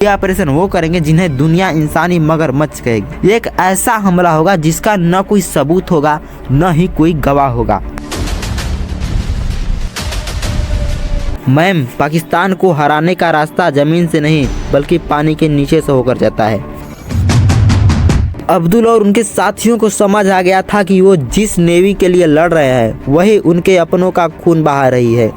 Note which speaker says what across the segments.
Speaker 1: ये ऑपरेशन वो करेंगे जिन्हें दुनिया इंसानी मगरमच्छ कहेगी। ये एक ऐसा हमला होगा जिसका न कोई सबूत होगा न ही कोई गवाह होगा। मैम, पाकिस्तान को हराने का रास्ता जमीन से नहीं बल्कि पानी के नीचे से होकर जाता है। अब्दुल और उनके साथियों को समझ आ गया था कि वो जिस नेवी के लिए लड़ रहे हैं वही उनके अपनों का खून बहा रही है।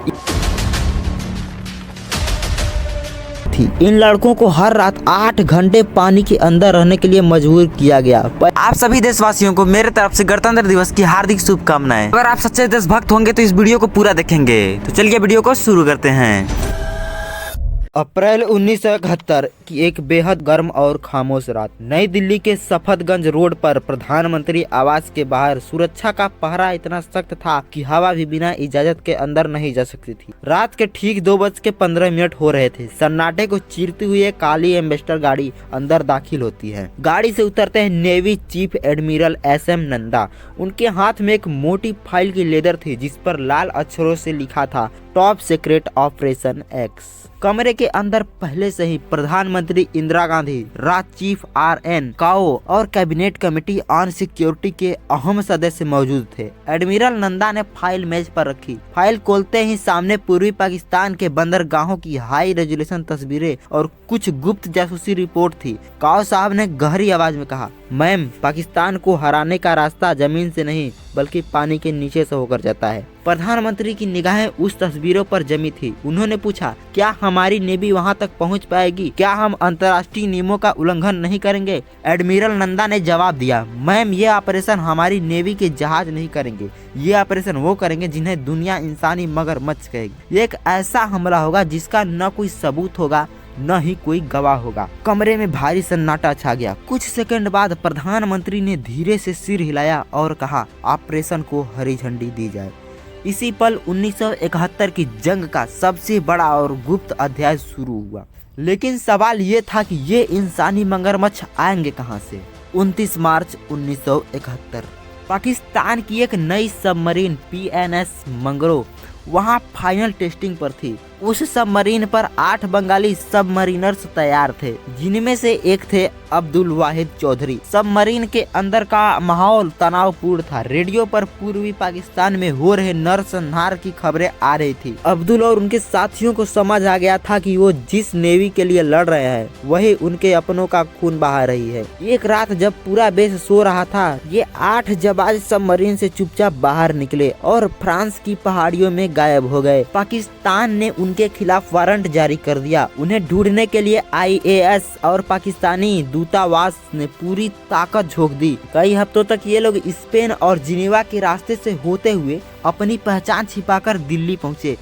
Speaker 1: इन लड़कों को हर रात 8 घंटे पानी के अंदर रहने के लिए मजबूर किया गया। आप सभी देशवासियों को मेरे तरफ से गणतंत्र दिवस की हार्दिक शुभकामनाएं। अगर आप सच्चे देशभक्त होंगे तो इस वीडियो को पूरा देखेंगे। तो चलिए वीडियो को शुरू करते हैं। अप्रैल 1971 की एक बेहद गर्म और खामोश रात, नई दिल्ली के सफदरगंज रोड पर प्रधानमंत्री आवास के बाहर सुरक्षा का पहरा इतना सख्त था कि हवा भी बिना इजाजत के अंदर नहीं जा सकती थी। रात के ठीक 2:15 हो रहे थे। सन्नाटे को चीरती हुई एक काली एम्बेसडर गाड़ी अंदर दाखिल होती है। गाड़ी से उतरते हैं navy chief admiral SM Nanda. उनके हाथ में एक मोटी फाइल की लेदर थी जिस पर लाल अक्षरों से लिखा था टॉप सीक्रेट ऑपरेशन एक्स। कमरे के अंदर पहले से ही प्रधानमंत्री इंदिरा गांधी, राज चीफ RN काओ और कैबिनेट कमेटी ऑन सिक्योरिटी के अहम सदस्य मौजूद थे। एडमिरल नंदा ने फाइल मेज पर रखी। फाइल खोलते ही सामने पूर्वी पाकिस्तान के बंदरगाहों की हाई रेजोल्यूशन तस्वीरें और कुछ गुप्त जासूसी रिपोर्ट थी। काओ साहब ने गहरी आवाज में कहा, मैम, पाकिस्तान को हराने का रास्ता जमीन से नहीं बल्कि पानी के नीचे से होकर जाता है। प्रधानमंत्री की निगाहें उस तस्वीरों पर जमी थी। उन्होंने पूछा, क्या हमारी नेवी वहां तक पहुंच पाएगी? क्या हम अंतर्राष्ट्रीय नियमों का उल्लंघन नहीं करेंगे? एडमिरल नंदा ने जवाब दिया, मैम, ये ऑपरेशन हमारी नेवी के जहाज नहीं करेंगे। ये ऑपरेशन वो करेंगे जिन्हें दुनिया इंसानी मगरमच्छ कहेगी। ये एक ऐसा हमला होगा जिसका न कोई सबूत होगा न ही कोई गवाह होगा। कमरे में भारी सन्नाटा छा गया। कुछ सेकंड बाद प्रधानमंत्री ने धीरे से सिर हिलाया और कहा, ऑपरेशन को हरी झंडी दी जाए। इसी पल 1971 की जंग का सबसे बड़ा और गुप्त अध्याय शुरू हुआ। लेकिन सवाल ये था कि ये इंसानी मगरमच्छ आएंगे कहां से? 29 मार्च 1971 पाकिस्तान की एक नई सबमरीन PNS मंगरो वहां फाइनल टेस्टिंग पर थी। उस सबमरीन पर 8 बंगाली सबमरीनर्स तैयार थे, जिनमें से एक थे अब्दुल वाहिद चौधरी। सबमरीन के अंदर का माहौल तनावपूर्ण था। रेडियो पर पूर्वी पाकिस्तान में हो रहे नरसंहार की खबरें आ रही थी। अब्दुल और उनके साथियों को समझ आ गया था कि वो जिस नेवी के लिए लड़ रहे हैं वही उनके अपनों का खून बहा रही है। एक रात जब पूरा देश सो रहा था, ये 8 जबाज सबमरीन से चुपचाप बाहर निकले और फ्रांस की पहाड़ियों में गायब हो गए। पाकिस्तान ने उनके खिलाफ वारंट जारी कर दिया। उन्हें ढूंढने के लिए IAS और पाकिस्तानी दूतावास ने पूरी ताकत झोंक दी। कई हफ्तों तक ये लोग स्पेन और जिनेवा के रास्ते से होते हुए अपनी पहचान छिपाकर दिल्ली पहुंचे।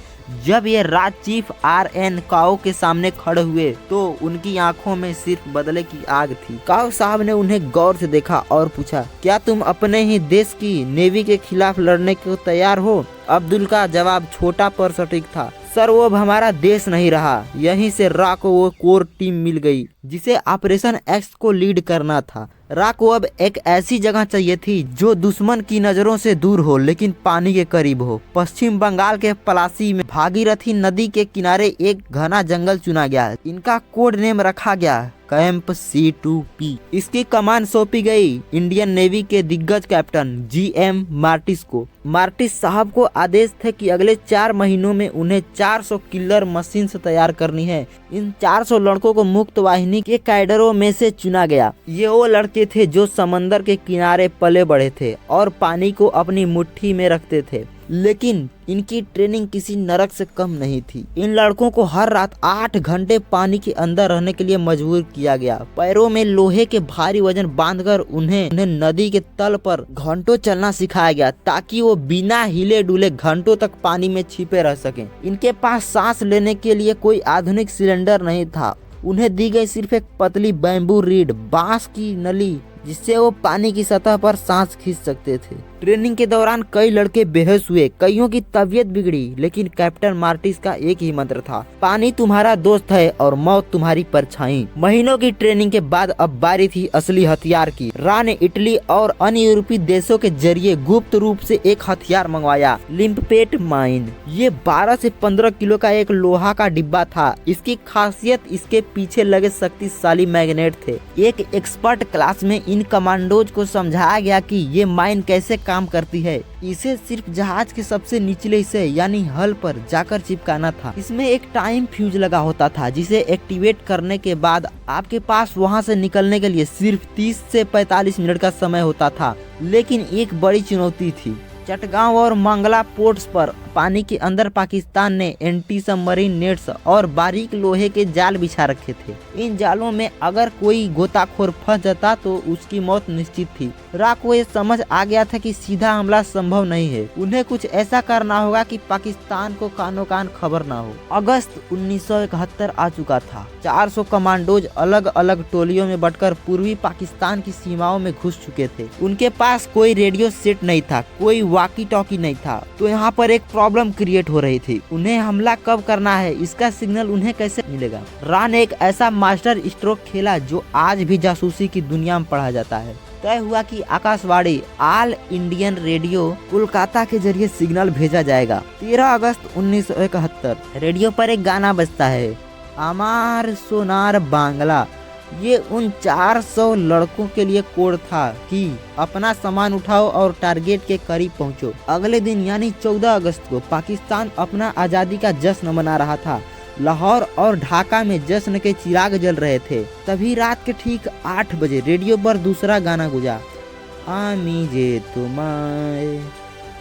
Speaker 1: जब ये राज चीफ RN काओ के सामने खड़े हुए तो उनकी आंखों में सिर्फ बदले की आग थी। काओ साहब ने उन्हें गौर से देखा और पूछा, क्या तुम अपने ही देश की नेवी के खिलाफ लड़ने को तैयार हो? अब्दुल का जवाब छोटा पर सटीक था, सर, वो अब हमारा देश नहीं रहा। यहीं से रा को वो कोर टीम मिल गई जिसे ऑपरेशन एक्स को लीड करना था। रा को अब एक ऐसी जगह चाहिए थी जो दुश्मन की नजरों से दूर हो लेकिन पानी के करीब हो। पश्चिम बंगाल के पलासी में भागीरथी नदी के किनारे एक घना जंगल चुना गया। इनका कोड नेम रखा गया कैंप C2P। इसकी कमान सौंपी गई इंडियन नेवी के दिग्गज कैप्टन GM मार्टिस को। मार्टिस साहब को आदेश थे कि अगले 4 महीनों में उन्हें 400 किलर मशीन तैयार करनी है। इन 400 लड़कों को मुक्त वाहिनी के कैडरों में से चुना गया। ये वो लड़के थे जो समंदर के किनारे पले बढ़े थे और पानी को अपनी मुट्ठी में रखते थे। लेकिन इनकी ट्रेनिंग किसी नरक से कम नहीं थी। इन लड़कों को हर रात 8 घंटे पानी के अंदर रहने के लिए मजबूर किया गया। पैरों में लोहे के भारी वजन बांधकर उन्हें नदी के तल पर घंटों चलना सिखाया गया ताकि वो बिना हिले डुले घंटों तक पानी में छिपे रह सकें। इनके पास सांस लेने के लिए कोई आधुनिक सिलेंडर नहीं था। उन्हें दी गई सिर्फ एक पतली बैम्बू रीड, बांस की नली जिससे वो पानी की सतह पर सांस खींच सकते थे। ट्रेनिंग के दौरान कई लड़के बेहोश हुए, कईयों की तबीयत बिगड़ी, लेकिन कैप्टन मार्टिस का एक ही मंत्र था, पानी तुम्हारा दोस्त है और मौत तुम्हारी परछाई। महीनों की ट्रेनिंग के बाद अब बारी थी असली हथियार की। रा ने इटली और अन्य यूरोपीय देशों के जरिए गुप्त रूप से एक हथियार मंगवाया, लिम्पेट माइन। ये 12 से 15 किलो का एक लोहा का डिब्बा था। इसकी खासियत इसके पीछे लगे शक्तिशाली मैग्नेट थे। एक एक्सपर्ट क्लास में इन कमांडोज को समझाया गया कि ये माइन कैसे काम करती है। इसे सिर्फ जहाज के सबसे निचले हिस्से यानी हल पर जाकर चिपकाना था। इसमें एक टाइम फ्यूज लगा होता था, जिसे एक्टिवेट करने के बाद आपके पास वहां से निकलने के लिए सिर्फ 30 से 45 मिनट का समय होता था। लेकिन एक बड़ी चुनौती थी। चटगांव और मंगला पोर्ट्स पर पानी के अंदर पाकिस्तान ने एंटी सबमरीन नेट्स और बारीक लोहे के जाल बिछा रखे थे। इन जालों में अगर कोई गोताखोर फंस जाता तो उसकी मौत निश्चित थी। रा को ये समझ आ गया था कि सीधा हमला संभव नहीं है। उन्हें कुछ ऐसा करना होगा कि पाकिस्तान को कानो कान खबर ना हो। अगस्त 1971 आ चुका था। 400 कमांडोज अलग अलग टोलियों में बंटकर पूर्वी पाकिस्तान की सीमाओं में घुस चुके थे। उनके पास कोई रेडियो सेट नहीं था, कोई वॉकी टॉकी नहीं था। तो यहाँ पर एक प्रॉब्लम क्रिएट हो रही थी। उन्हें हमला कब करना है, इसका सिग्नल उन्हें कैसे मिलेगा। रा ने एक ऐसा मास्टर स्ट्रोक खेला जो आज भी जासूसी की दुनिया में पढ़ा जाता है। तय हुआ कि Akashvani all Indian radio Kolkata के जरिए सिग्नल भेजा जाएगा। 13 अगस्त 1971 रेडियो पर एक गाना बजता है, अमार सोनार बांग्ला। ये उन 400 लड़कों के लिए कोड था कि अपना सामान उठाओ और टारगेट के करीब पहुंचो। अगले दिन यानी 14 अगस्त को पाकिस्तान अपना आज़ादी का जश्न मना रहा था। लाहौर और ढाका में जश्न के चिराग जल रहे थे। तभी रात के ठीक 8 बजे रेडियो पर दूसरा गाना गुजा, आमी जे तुम्हारे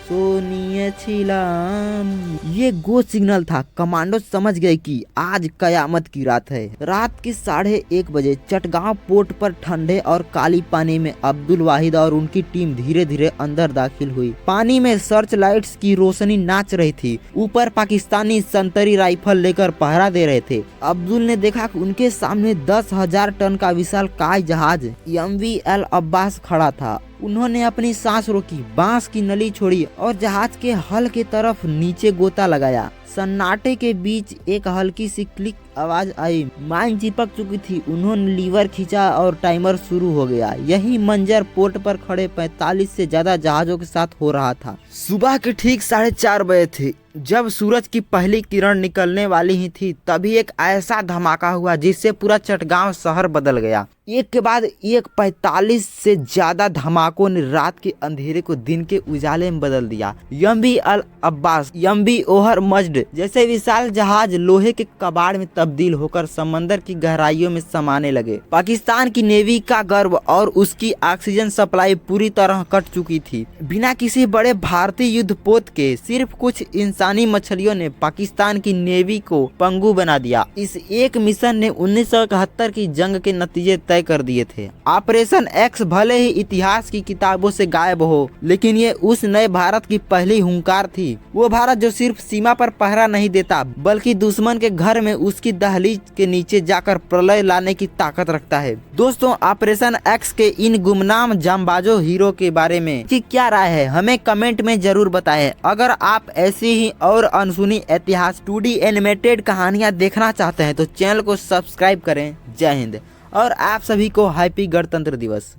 Speaker 1: सोनिए छिलाम। ये गो सिग्नल था। कमांडो समझ गए कि आज कयामत की रात है। रात के 1:30 बजे चटगांव पोर्ट पर ठंडे और काली पानी में अब्दुल वाहिद और उनकी टीम धीरे धीरे अंदर दाखिल हुई। पानी में सर्च लाइट्स की रोशनी नाच रही थी। ऊपर पाकिस्तानी संतरी राइफल लेकर पहरा दे रहे थे। अब्दुल ने देखा कि उनके सामने 10,000 टन का विशालकाय जहाज MV अल अब्बास खड़ा था। उन्होंने अपनी सांस रोकी, बांस की नली छोड़ी और जहाज के हल के तरफ नीचे गोता लगाया। सन्नाटे के बीच एक हल्की सी क्लिक आवाज आई। माइन चिपक चुकी थी। उन्होंने लीवर खींचा और टाइमर शुरू हो गया। यही मंजर पोर्ट पर खड़े 45 से ज्यादा जहाजों के साथ हो रहा था। सुबह के ठीक 4:30 बजे थे। जब सूरज की पहली किरण निकलने वाली ही थी, तभी एक ऐसा धमाका हुआ जिससे पूरा चटगांव शहर बदल गया। एक के बाद एक 45 से ज्यादा धमाकों ने रात के अंधेरे को दिन के उजाले में बदल दिया। MV अल अब्बास, MV ओहर मज्ड जैसे विशाल जहाज लोहे के कबाड़ में तब्दील होकर समंदर की गहराइयों में समाने लगे। पाकिस्तान की नेवी का गर्व और उसकी ऑक्सीजन सप्लाई पूरी तरह कट चुकी थी। बिना किसी बड़े भारतीय युद्धपोत के सिर्फ कुछ इंसानी मछलियों ने पाकिस्तान की नेवी को पंगु बना दिया। इस एक मिशन ने 1971 की जंग के नतीजे तय कर दिए थे। ऑपरेशन एक्स भले ही इतिहास की किताबों से गायब हो, लेकिन ये उस नए भारत की पहली हुंकार थी। वो भारत जो सिर्फ सीमा पर पहरा नहीं देता, बल्कि दुश्मन के घर में उसकी दहलीज के नीचे जाकर प्रलय लाने की ताकत रखता है। दोस्तों, ऑपरेशन एक्स के इन गुमनाम जांबाजों हीरो के बारे में कि क्या राय है, हमें कमेंट में जरूर बताएं। अगर आप ऐसी ही और अनसुनी इतिहास 2D एनिमेटेड कहानियां देखना चाहते हैं तो चैनल को सब्सक्राइब करें। जय हिंद और आप सभी को हैप्पी गणतंत्र दिवस।